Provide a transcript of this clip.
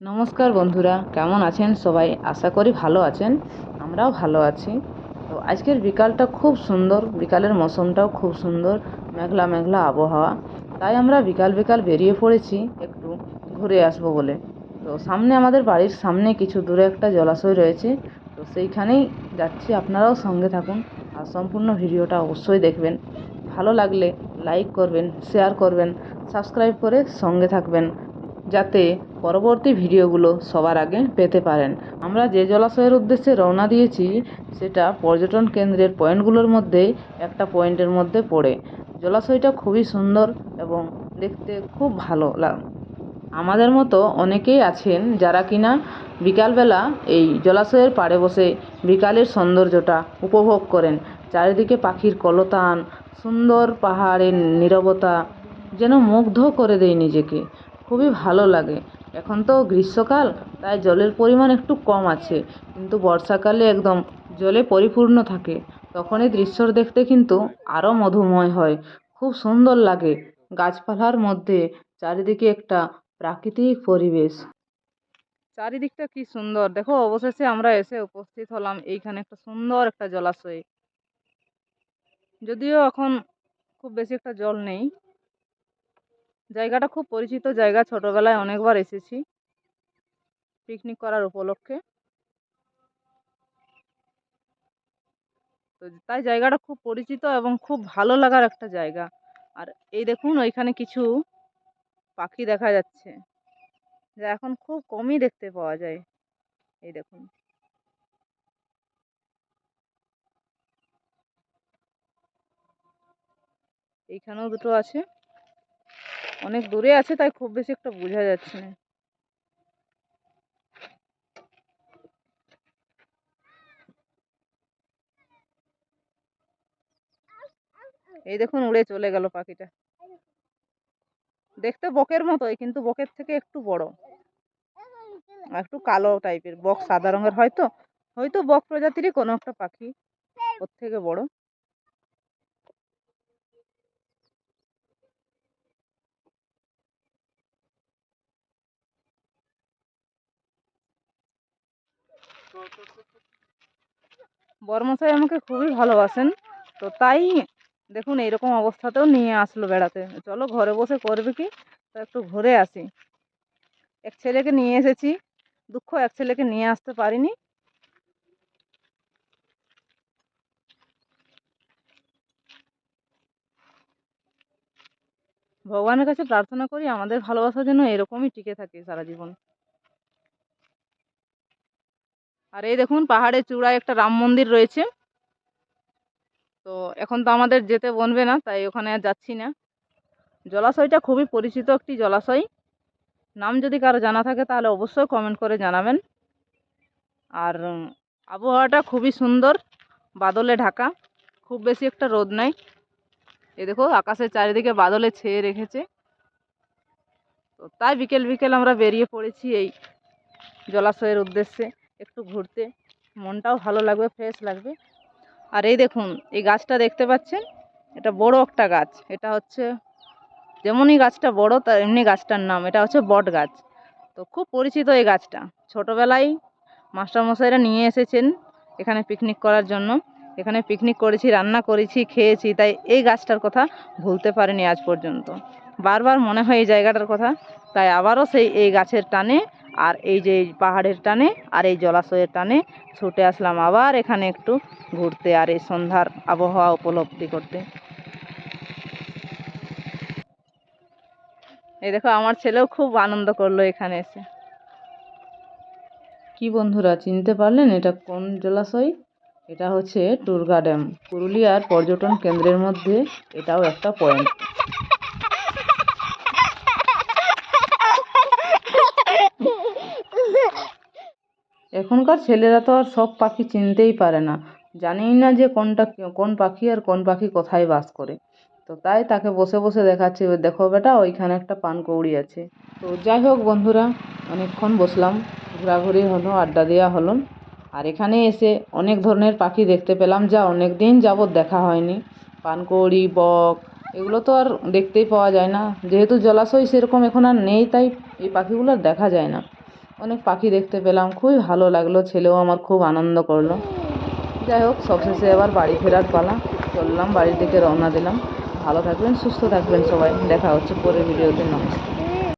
নমস্কার বন্ধুরা, কেমন আছেন সবাই? আশা করি ভালো আছেন। আমরাও ভালো আছি। তো আজকের বিকালটা খুব সুন্দর, বিকালের মৌসুমটাও খুব সুন্দর, মেঘলা মেঘলা আবহাওয়া। তাই আমরা বিকাল বিকাল বেরিয়ে পড়েছি একটু ঘুরে আসবো বলে। তো সামনে আমাদের বাড়ির সামনে কিছু দূরে একটা জলাশয় রয়েছে, তো সেইখানেই যাচ্ছি। আপনারাও সঙ্গে থাকুন আর সম্পূর্ণ ভিডিওটা অবশ্যই দেখবেন। ভালো লাগলে লাইক করবেন, শেয়ার করবেন, সাবস্ক্রাইব করে সঙ্গে থাকবেন, যাতে পরবর্তী ভিডিওগুলো সবার আগে পেতে পারেন। আমরা যে জলাশয়ের উদ্দেশ্যে রওনা দিয়েছি সেটা পর্যটন কেন্দ্রের পয়েন্টগুলোর মধ্যে একটা পয়েন্টের মধ্যে পড়ে। জলাশয়টা খুবই সুন্দর এবং দেখতে খুব ভালো লাগে। আমাদের মতো অনেকেই আছেন যারা কিনা বিকালবেলা এই জলাশয়ের পাড়ে বসে বিকালের সৌন্দর্যটা উপভোগ করেন। চারিদিকে পাখির কলতান, সুন্দর পাহাড়ের নীরবতা যেন মুগ্ধ করে দেয় নিজেকে। খুবই ভালো লাগে। এখন তো গ্রীষ্মকাল, তাই জলের পরিমাণ একটু কম আছে, কিন্তু বর্ষাকালে একদম জলে পরিপূর্ণ থাকে। তখন এই দৃশ্য দেখতে কিন্তু আরও মধুময় হয়, খুব সুন্দর লাগে। গাছপালার মধ্যে চারিদিকে একটা প্রাকৃতিক পরিবেশ। চারিদিকটা কি সুন্দর দেখো। অবশেষে আমরা এসে উপস্থিত হলাম এইখানে একটা সুন্দর একটা জলাশয়ে। যদিও এখন খুব বেশি একটা জল নেই। জায়গাটা খুব পরিচিত জায়গা, ছোটবেলায় অনেকবার এসেছি পিকনিক করার উপলক্ষে। তো তাই জায়গাটা খুব পরিচিত এবং খুব ভালো লাগার একটা জায়গা। আর এই দেখুন ওইখানে কিছু পাখি দেখা যাচ্ছে, যা এখন খুব কমই দেখতে পাওয়া যায়। এই দেখুন, এইখানেও দুটো আছে, অনেক দূরে আছে তাই খুব বেশি একটা বোঝা যাচ্ছে না। এই দেখুন উড়ে চলে গেল পাখিটা। দেখতে বকের মতোই, কিন্তু বকের থেকে একটু বড়, আর একটু কালো টাইপের। বক সাদা রঙের, হয়তো হয়তো বক প্রজাতিরই কোনো একটা পাখি, ওর থেকে বড়। বরমশাই আমাকে খুবই ভালোবাসেন, তো তাই দেখুন এইরকম অবস্থাতেও নিয়ে আসলো বেড়াতে। চলো ঘরে বসে করবে কি, তো একটু ঘুরে আসি। এক ছেলেকে নিয়ে এসেছি, দুঃখ এক ছেলেকে নিয়ে আসতে পারিনি। ভগবানের কাছে প্রার্থনা করি আমাদের ভালোবাসা যেন এরকমই টিকে থাকে সারা জীবন। আর এই দেখুন পাহাড়ের চূড়ায় একটা রাম মন্দির রয়েছে। তো এখন তো আমাদের যেতে বনবে না, তাই ওখানে আর যাচ্ছি না। জলাশয়টা খুবই পরিচিত একটি জলাশয়। নাম যদি কারো জানা থাকে তাহলে অবশ্যই কমেন্ট করে জানাবেন। আর আবহাওয়াটা খুবই সুন্দর, বাদলে ঢাকা, খুব বেশি একটা রোদ নাই। এই দেখো আকাশের চারিদিকে বাদলে ছেয়ে রেখেছে। তো তাই বিকেল বিকেল আমরা বেরিয়ে পড়েছি এই জলাশয়ের উদ্দেশ্যে একটু ঘুরতে। মনটাও ভালো লাগবে, ফ্রেশ লাগবে। আর এই দেখুন এই গাছটা দেখতে পাচ্ছেন, এটা বড় একটা গাছ। এটা হচ্ছে, যেমনই গাছটা বড় তার এমনি গাছটার নাম, এটা হচ্ছে বট গাছ। তো খুব পরিচিত এই গাছটা। ছোটবেলায় মাস্টারমশাইরা নিয়ে এসেছেন এখানে পিকনিক করার জন্য। এখানে পিকনিক করেছি, রান্না করেছি, খেয়েছি, তাই এই গাছটার কথা ভুলতে পারিনি আজ পর্যন্ত। বারবার মনে হয় এই জায়গাটার কথা, তাই আবারও সেই এই গাছের টানে আর এই যে পাহাড়ের টানে আর এই জলাশয়ের টানে ছুটে আসলাম আবার এখানে একটু ঘুরতে আর এই সন্ধ্যার আবহাওয়া উপলব্ধি করতে। এই দেখো আমার ছেলেও খুব আনন্দ করলো এখানে এসে। কি বন্ধুরা, চিনতে পারলেন এটা কোন জলাশয়? এটা হচ্ছে টুরগা ড্যাম, পুরুলিয়ার পর্যটন কেন্দ্রের মধ্যে এটাও একটা পয়েন্ট। এখনকার ছেলেরা তো আর সব পাখি চিনতেই পারে না, জানেই না যে কোনটা কোন পাখি আর কোন পাখি কোথায় বাস করে। তো তাই তাকে বসে বসে দেখাচ্ছে, দেখো বেটা ওইখানে একটা পানকৌড়ি আছে। তো যাই হোক বন্ধুরা, অনেকক্ষণ বসলাম, ঘোরাঘুরি হলো, আড্ডা দেওয়া হলো। আর এখানে এসে অনেক ধরনের পাখি দেখতে পেলাম, যা অনেক দিন যাবৎ দেখা হয়নি। পানকৌড়ি, বক, এগুলো তো আর দেখতেই পাওয়া যায় না, যেহেতু জলাশয় সেরকম এখন আর নেই, তাই এই পাখিগুলো আর দেখা যায় না। অনেক পাখি দেখতে পেলাম, খুবই ভালো লাগলো, ছেলেও আমার খুব আনন্দ করলো। যাই হোক, সবশেষে এবার বাড়ি ফেরার পালা, চললাম বাড়ির দিকে, রওনা দিলাম। ভালো থাকবেন, সুস্থ থাকবেন সবাই, দেখা হচ্ছে পরের ভিডিওতে। নমস্কার।